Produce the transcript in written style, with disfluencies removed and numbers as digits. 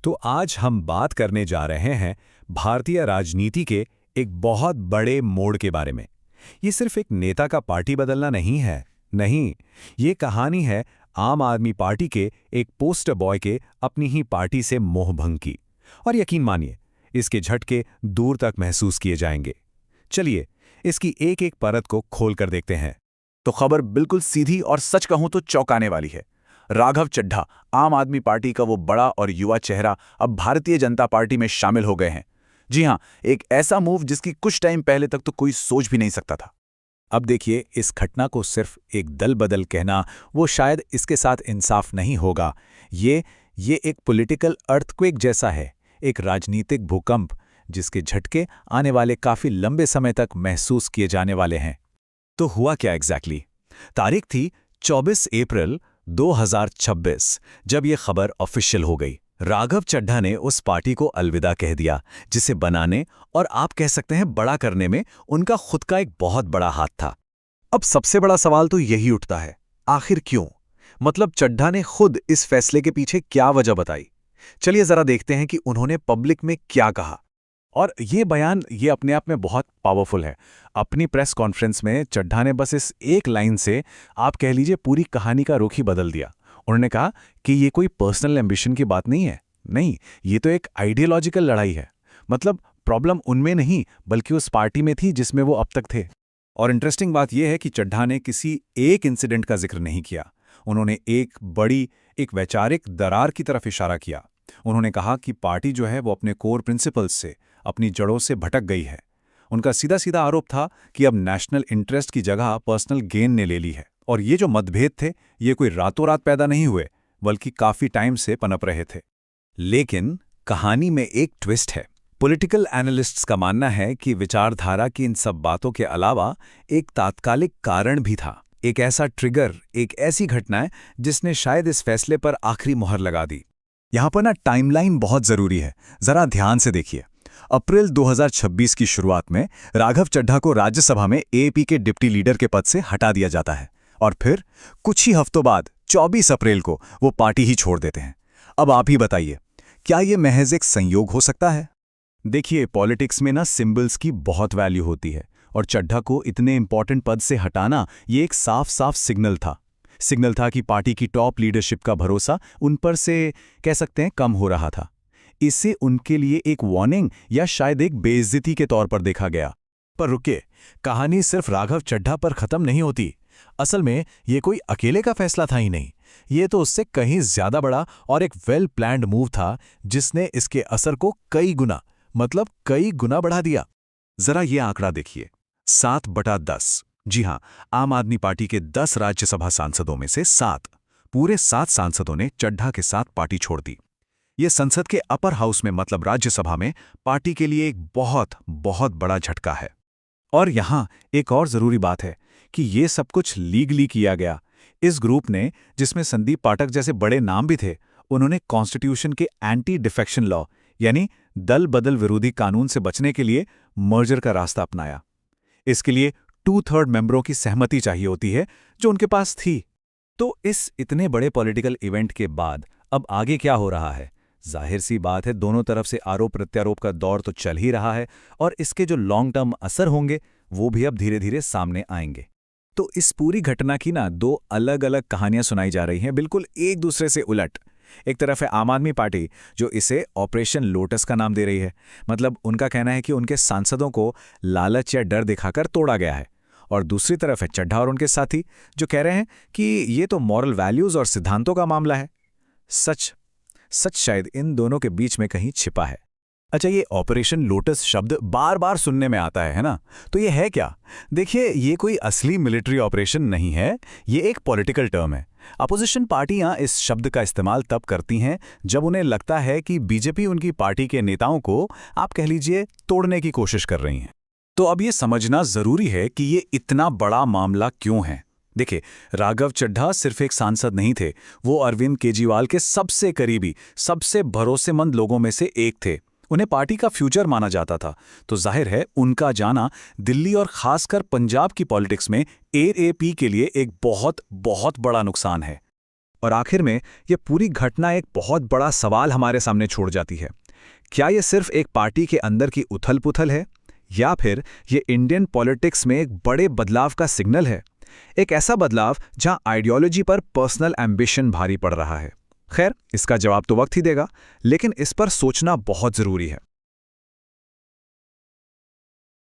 तो आज हम बात करने जा रहे हैं भारतीय राजनीति के एक बहुत बड़े मोड़ के बारे में। ये सिर्फ एक नेता का पार्टी बदलना नहीं है, नहीं, ये कहानी है आम आदमी पार्टी के एक पोस्टर बॉय के अपनी ही पार्टी से मोहभंग की। और यकीन मानिए, इसके झटके दूर तक महसूस किए जाएंगे। चलिए, इसकी एक एक परत को खोल कर देखते हैं। तो खबर बिल्कुल सीधी और सच कहूं तो चौंकाने वाली है। राघव चड्ढा, आम आदमी पार्टी का वो बड़ा और युवा चेहरा, अब भारतीय जनता पार्टी में शामिल हो गए हैं। जी हां, एक ऐसा मूव जिसकी कुछ टाइम पहले तक तो कोई सोच भी नहीं सकता था। अब देखिए, इस घटना को सिर्फ एक दल बदल कहना वो शायद इसके साथ इंसाफ नहीं होगा। ये एक पॉलिटिकल अर्थक्वेक जैसा है, एक राजनीतिक भूकंप जिसके झटके आने वाले काफी लंबे समय तक महसूस किए जाने वाले हैं। तो हुआ क्या एग्जैक्टली? तारीख थी 24 अप्रैल 2026, जब ये खबर ऑफिशियल हो गई। राघव चड्ढा ने उस पार्टी को अलविदा कह दिया जिसे बनाने और आप कह सकते हैं बड़ा करने में उनका खुद का एक बहुत बड़ा हाथ था। अब सबसे बड़ा सवाल तो यही उठता है, आखिर क्यों? मतलब चड्ढा ने खुद इस फैसले के पीछे क्या वजह बताई? चलिए जरा देखते हैं कि उन्होंने पब्लिक में क्या कहा। और ये बयान ये अपने आप में बहुत पावरफुल है। अपनी प्रेस कॉन्फ्रेंस में चड्ढा ने बस इस एक लाइन से आप कह लीजिए पूरी कहानी का रुख ही बदल दिया। उन्होंने कहा कि ये कोई पर्सनल एम्बिशन की बात नहीं है, नहीं, ये तो एक आइडियोलॉजिकल लड़ाई है। मतलब प्रॉब्लम उनमें नहीं बल्कि उस पार्टी में थी जिसमें वो अब तक थे। और इंटरेस्टिंग बात यह है कि चड्ढा ने किसी एक इंसिडेंट का जिक्र नहीं किया। उन्होंने एक वैचारिक दरार की तरफ इशारा किया। उन्होंने कहा कि पार्टी जो है वो अपने कोर प्रिंसिपल्स से, अपनी जड़ों से भटक गई है। उनका सीधा सीधा आरोप था कि अब नेशनल इंटरेस्ट की जगह पर्सनल गेन ने ले ली है। और ये जो मतभेद थे, ये कोई रातों रात पैदा नहीं हुए, बल्कि काफी टाइम से पनप रहे थे। लेकिन कहानी में एक ट्विस्ट है। पॉलिटिकल एनालिस्ट्स का मानना है कि विचारधारा की इन सब बातों के अलावा एक तात्कालिक कारण भी था, एक ऐसा ट्रिगर, एक ऐसी घटना जिसने शायद इस फैसले पर आखिरी मोहर लगा दी। यहां पर टाइमलाइन बहुत जरूरी है, जरा ध्यान से देखिए। अप्रैल 2026 की शुरुआत में राघव चड्ढा को राज्यसभा में एपी के डिप्टी लीडर के पद से हटा दिया जाता है और फिर कुछ ही हफ्तों बाद 24 अप्रैल को वो पार्टी ही छोड़ देते हैं। अब आप ही बताइए, क्या ये महज एक संयोग हो सकता है? देखिए, पॉलिटिक्स में सिंबल्स की बहुत वैल्यू होती है और चड्ढा को इतने इंपॉर्टेंट पद से हटाना ये एक साफ साफ सिग्नल था कि पार्टी की टॉप लीडरशिप का भरोसा उन पर से कह सकते हैं कम हो रहा था। इसे उनके लिए एक वार्निंग या शायद एक बेइज्जती के तौर पर देखा गया। पर रुकिए, कहानी सिर्फ राघव चड्ढा पर खत्म नहीं होती। असल में ये कोई अकेले का फैसला था ही नहीं, ये तो उससे कहीं ज्यादा बड़ा और एक वेल प्लान्ड मूव था जिसने इसके असर को कई गुना बढ़ा दिया। जरा ये आंकड़ा देखिए, 7/10। जी हां, आम आदमी पार्टी के 10 राज्यसभा सांसदों में से 7 सांसदों ने चड्ढा के साथ पार्टी छोड़ दी। ये संसद के अपर हाउस में मतलब राज्यसभा में पार्टी के लिए एक बहुत बहुत बड़ा झटका है। और यहां एक और जरूरी बात है कि ये सब कुछ लीगली किया गया। इस ग्रुप ने, जिसमें संदीप पाठक जैसे बड़े नाम भी थे, उन्होंने कॉन्स्टिट्यूशन के एंटी डिफेक्शन लॉ यानी दल बदल विरोधी कानून से बचने के लिए मर्जर का रास्ता अपनाया। इसके लिए 2/3 मेंबरों की सहमति चाहिए होती है, जो उनके पास थी। तो इस इतने बड़े पॉलिटिकल इवेंट के बाद अब आगे क्या हो रहा है? जाहिर सी बात है, दोनों तरफ से आरोप प्रत्यारोप का दौर तो चल ही रहा है और इसके जो लॉन्ग टर्म असर होंगे वो भी अब धीरे धीरे सामने आएंगे। तो इस पूरी घटना की दो अलग अलग कहानियां सुनाई जा रही हैं, बिल्कुल एक दूसरे से उलट। एक तरफ है आम आदमी पार्टी, जो इसे ऑपरेशन लोटस का नाम दे रही है। मतलब उनका कहना है कि उनके सांसदों को लालच या डर दिखाकर तोड़ा गया है। और दूसरी तरफ है चड्ढा और उनके साथी, जो कह रहे हैं कि ये तो मॉरल वैल्यूज और सिद्धांतों का मामला है। सच शायद इन दोनों के बीच में कहीं छिपा है। अच्छा, ये ऑपरेशन लोटस शब्द बार बार सुनने में आता है ना? तो ये है क्या? देखिए, ये कोई असली मिलिट्री ऑपरेशन नहीं है, ये एक पॉलिटिकल टर्म है। अपोजिशन पार्टियां इस शब्द का इस्तेमाल तब करती हैं जब उन्हें लगता है कि बीजेपी उनकी पार्टी के नेताओं को, आप कह लीजिए, तोड़ने की कोशिश कर रही है। तो अब ये समझना जरूरी है कि ये इतना बड़ा मामला क्यों है। देखिए, राघव चड्ढा सिर्फ एक सांसद नहीं थे, वो अरविंद केजरीवाल के सबसे करीबी, सबसे भरोसेमंद लोगों में से एक थे। उन्हें पार्टी का फ्यूचर माना जाता था। तो जाहिर है उनका जाना दिल्ली और खासकर पंजाब की पॉलिटिक्स में एएपी के लिए एक बहुत बहुत बड़ा नुकसान है। और आखिर में ये पूरी घटना एक बहुत बड़ा सवाल हमारे सामने छोड़ जाती है। क्या ये सिर्फ एक पार्टी के अंदर की उथल-पुथल है, या फिर ये इंडियन पॉलिटिक्स में एक बड़े बदलाव का सिग्नल है? एक ऐसा बदलाव जहां आइडियोलॉजी पर पर्सनल एम्बिशन भारी पड़ रहा है। खैर, इसका जवाब तो वक्त ही देगा, लेकिन इस पर सोचना बहुत ज़रूरी है।